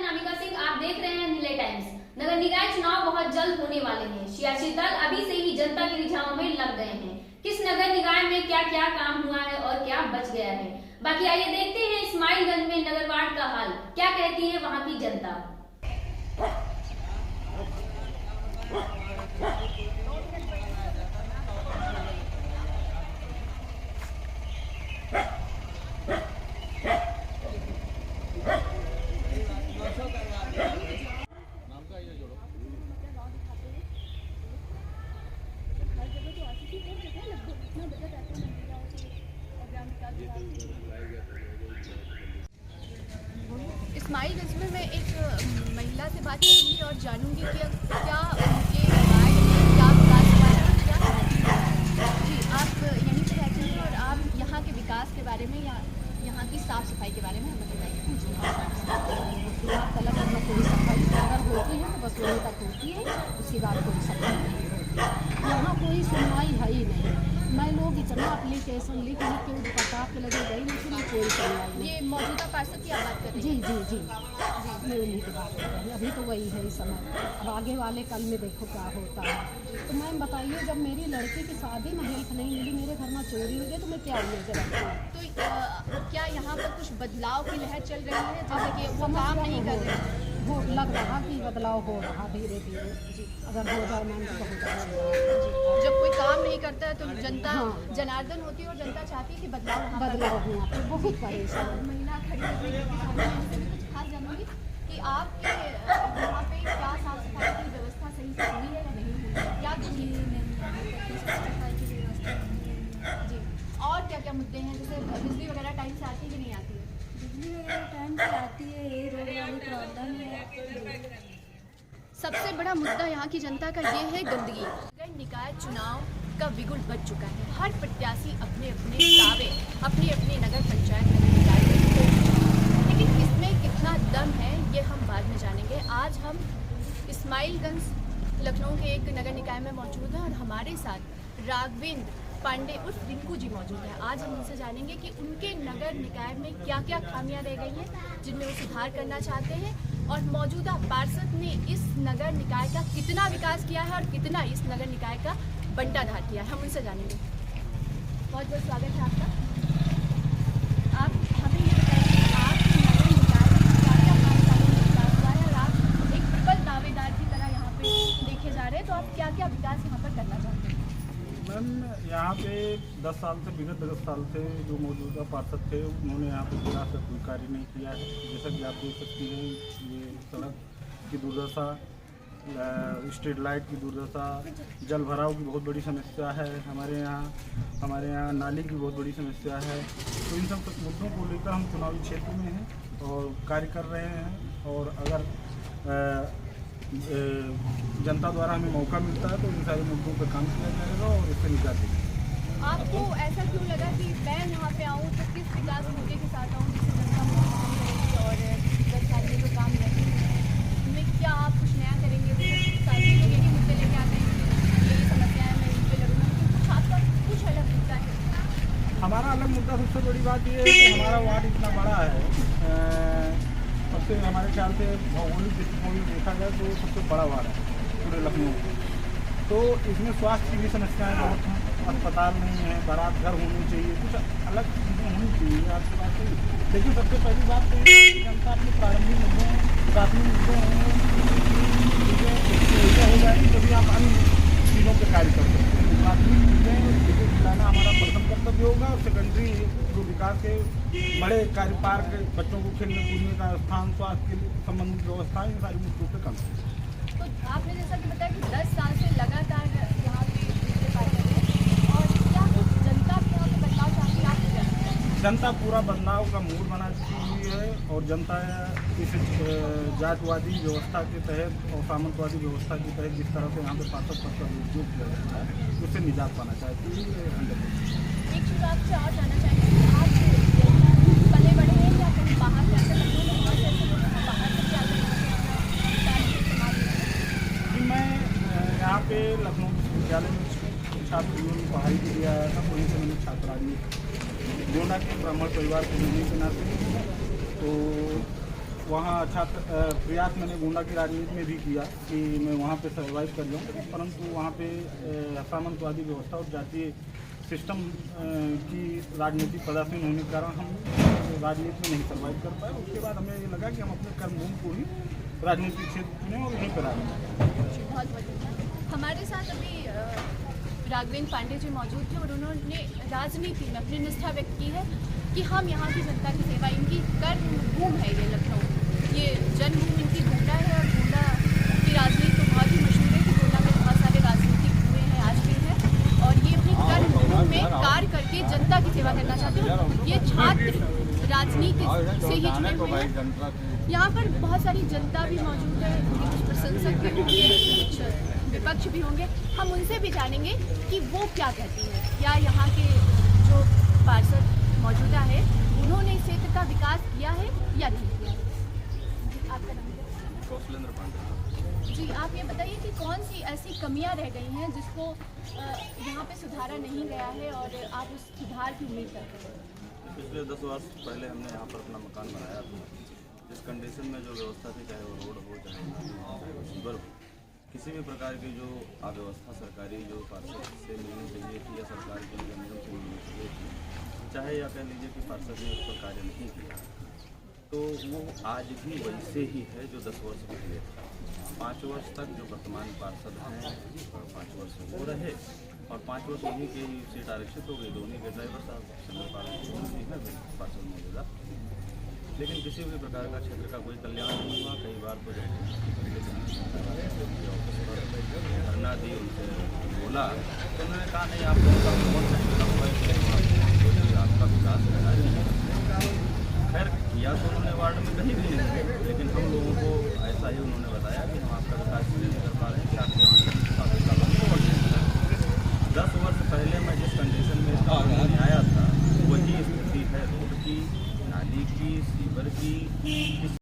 अनामिका सिंह, आप देख रहे हैं नीले टाइम्स। नगर निकाय चुनाव बहुत जल्द होने वाले हैं। सियासी दल अभी से ही जनता के रिझानों में लग गए हैं। किस नगर निकाय में क्या क्या काम हुआ है और क्या बच गया है, बाकी आइए देखते हैं इस्माइलगंज में नगर वार्ड का हाल क्या कहती है वहां की जनता। इस्माइलगंज में मैं एक महिला से बात करूंगी और जानूंगी कि क्या उनके वार्ड में क्या विकास हुआ है और क्या जी आप यहीं पर रहते हैं और आप यहाँ के विकास के बारे में या यहाँ की साफ़ सफाई के बारे में हमें बताइए। तलब कोई सफाई अगर होती है तो बस वहीं तक होती है, उसके बाद कोई सफाई नहीं होती। यहाँ कोई सुनवाई है ही नहीं। मैं लोग इतना एप्लीकेशन लिख के पटाख के लगे गई लेकिन कोई सुनवाई नहीं। ये मौजूदा पार्षद की आप बात कर रही हैं? जी मैं उन्हीं की बात कर रही हूँ। अभी तो वही है इस समय, अब आगे वाले कल में देखो क्या होता है। तो मैम बताइए, जब मेरी लड़की की शादी में हेल्प नहीं मिली, मेरे घर में चोरी हो गई, तो मैं क्या उम्मीद रखूँ? तो क्या यहाँ पर कुछ बदलाव की लहर चल रही है, जैसे कि वो काम नहीं कर रहे? हो लग रहा कि बदलाव हो रहा धीरे धीरे। जी अगर हो जाए मैम तो बहुत अच्छा। जब कोई काम नहीं करता है तो जनता जनार्दन होती है और जनता चाहती है कि बदलाव हुआ तो बहुत परेशान। महिला खड़ी हुई है, उनसे भी कुछ खास जानूंगी कि आपके यहाँ पे क्या साफ सफाई की व्यवस्था सही से हुई है या नहीं हुई है, क्या जी और क्या क्या मुद्दे हैं, जैसे बिजली वगैरह टाइम से आती है कि नहीं आती है? बिजली वगैरह टाइम से आती है, ये रोड वाली प्रॉब्लम है। सबसे बड़ा मुद्दा यहाँ की जनता का ये है गंदगी। नगर निकाय चुनाव का बिगुल बज चुका है। हर प्रत्याशी अपने अपने दावे अपनी अपनी नगर पंचायत नगर निकाय में ठोक, लेकिन इसमें कितना दम है ये हम बाद में जानेंगे। आज हम इस्माइलगंज लखनऊ के एक नगर निकाय में मौजूद हैं और हमारे साथ राघवेंद्र पांडे उर्फ रिंकू जी मौजूद हैं। आज हम उनसे जानेंगे कि उनके नगर निकाय में क्या क्या खामियां रह गई हैं जिनमें वो सुधार करना चाहते हैं और मौजूदा पार्षद ने इस नगर निकाय का कितना विकास किया है और कितना इस नगर निकाय का बंटाधार किया है, हम उनसे जानेंगे। बहुत बहुत स्वागत है आपका। आप हमें ये बताइए, आप नगर निकाय में क्या क्या काम विकास हुआ है और आप एक प्रबल दावेदार की तरह यहाँ पे देखे जा रहे हैं, तो आप क्या क्या विकास यहाँ पर करना चाहते हैं? मैम यहाँ पे 10 साल से विगत 10 साल से जो मौजूदा पार्षद थे उन्होंने यहाँ पे विकास का कोई कार्य नहीं किया है। जैसा कि आप देख सकती हैं, ये सड़क की दुर्दशा, स्ट्रीट लाइट की दुर्दशा, जल भराव की बहुत बड़ी समस्या है। हमारे यहाँ नाली की बहुत बड़ी समस्या है। तो इन सब मुद्दों को लेकर हम चुनावी क्षेत्र में हैं और कार्य कर रहे हैं और अगर जनता द्वारा हमें मौका मिलता है तो इन सारे मुद्दों पर काम किया जाएगा और इससे निजात देंगे। आपको ऐसा क्यों लगा कि मैं यहाँ पे आऊँ तो किस विकास मुद्दे के साथ आऊँ जिससे जनता मुझे करेगी और 10 साल में जो काम नहीं है उनमें क्या आप कुछ नया करेंगे? सारे लोग यही मुद्दे लेके आते हैं, यही समस्याएं मैं इन पर लड़ूंगा, कुछ आपका कुछ अलग मुद्दा है? हमारा अलग मुद्दा सबसे बड़ी बात यह है कि हमारा वार्ड इतना बड़ा है। सबसे हमारे ख्याल से भौगोलिक दृष्टिकोण में देखा जाए तो सबसे बड़ा वार्ड है पूरे लखनऊ में। तो इसमें स्वास्थ्य की भी समस्याएं बहुत हैं, अस्पताल नहीं है, बारात घर होने चाहिए, कुछ अलग चीज़ें होनी चाहिए। आपकी बात सही, लेकिन सबसे पहली बात तो ये कि जनता अपने प्रारंभिक मुद्दों प्राथमिक मुद्दों चीज़ें हो जाएंगी तभी आप अन्य चीज़ों पर कार्य कर सकते हैं। प्राथमिक चीज़ें दिलाना हमारा प्रथम कर्तव्य होगा और सेकेंडरी जो विकास के बड़े कार्य, पार्क, बच्चों को खेलने कूदने का स्थान, स्वास्थ्य के संबंधित व्यवस्था, इन सारी मुद्दों पर काम करें। तो आपने जैसा कि बताया कि 10 साल से लगातार यहाँ पे दूसरे पार्षद हैं और क्या कुछ जनता भी यहाँ पे बदलाव चाहती है? आप जनता पूरा बदलाव का मूड बना चुकी हुई है और जनता इस जातवादी व्यवस्था के तहत और सामंतवादी व्यवस्था के तहत जिस तरह से यहाँ पे पार्षद पद का उपयोग किया जाता है उससे निजात पाना चाहती है। एक चीज़ आपसे और जानना चाहेंगे कि आप पले बड़े हैं या कहीं बाहर से आकर लखनऊ में बहुत से ऐसे लोग हैं बाहर से भी आकर मैं यहाँ पे लखनऊ विश्वविद्यालय में छात्र जीवन में पढ़ाई के लिए आया था। वहीं से मैंने छात्रावास जोड़ा के ब्राह्मण परिवार के होने के नाते तो वहाँ अच्छा प्रयास मैंने गोंडा की राजनीति में भी किया कि मैं वहाँ पे सर्वाइव कर जाऊँ, परंतु वहाँ पे सामंतवादी व्यवस्था और जातीय सिस्टम की राजनीति पदासीन होने के कारण हम राजनीति में नहीं सर्वाइव कर पाए। उसके बाद हमें ये लगा कि हम अपने कर्मभूमि को ही राजनीतिक क्षेत्र चुने और यहीं पर आए। बहुत बहुत हमारे साथ अभी राघवेंद्र पांडे जी मौजूद थे और उन्होंने राजनीति में अपनी निष्ठा व्यक्त की है कि हम यहाँ की जनता की सेवा, इनकी कर्मभूमि है ये लखनऊ, ये जन्मभूमि इनकी गोंडा है और गोंडा की राजनीति तो बहुत ही मशहूर है कि गोंडा में बहुत सारे राजनीतिक हुए हैं, आज भी हैं, और ये अपनी कर्मभूमि में कार्य करके जनता की सेवा करना चाहते हैं। ये छात्र राजनीति से ही जुड़े हुए हैं। यहाँ पर बहुत सारी जनता भी मौजूद है, उनके कुछ प्रशंसक भी होंगे, कुछ विपक्ष भी होंगे। हम उनसे भी जानेंगे कि वो क्या कहती है, क्या यहाँ के जो पार्षद मौजूदा है उन्होंने इस क्षेत्र का विकास किया है या नहीं किया है। जी, आपका नाम क्या? कौशलेंद्र पांडे। जी, आप ये बताइए कि कौन सी ऐसी कमियां रह गई हैं जिसको यहाँ पे सुधारा नहीं गया है और आप उस सुधार की उम्मीद करते हैं। पिछले 10 वर्ष पहले हमने यहाँ पर अपना मकान बनाया था। जिस कंडीशन में जो व्यवस्था थी, चाहे वो रोड हो चाहे सीवर हो, किसी भी प्रकार की जो अव्यवस्था सरकारी जो पार्षद से मिलनी चाहिए थी या सरकार के निगम से मिलनी चाहिए थी, चाहे या कह लीजिए कि पार्षद ने उस पर कार्य नहीं किया, तो वो आज भी वैसे ही है जो 10 वर्ष पहले था। 5 वर्ष तक जो वर्तमान पार्षद हैं 5 वर्ष वो रहे और 5 वर्ष उन्हीं के ही सीट आरक्षित हो गई। दोनों के ड्राइवर साहब चंद्रपाल भी है पार्षद मौजूदा, लेकिन किसी भी प्रकार का क्षेत्र का कोई कल्याण नहीं हुआ। कई बार तो ऑफिस पर धरना दी, उनसे बोला तो उन्होंने कहा नहीं आप आपका विकास है। खैर किया तो उन्होंने वार्ड में कहीं भी नहीं, लेकिन हम लोगों को ऐसा ही उन्होंने बताया कि हम आपका विकास इसलिए नहीं कर पा रहे हैं कि आपके 10 वर्ष पहले मैं जिस कंडीशन में आया था वही स्थिति है रोड की, नाली की, सीवर की।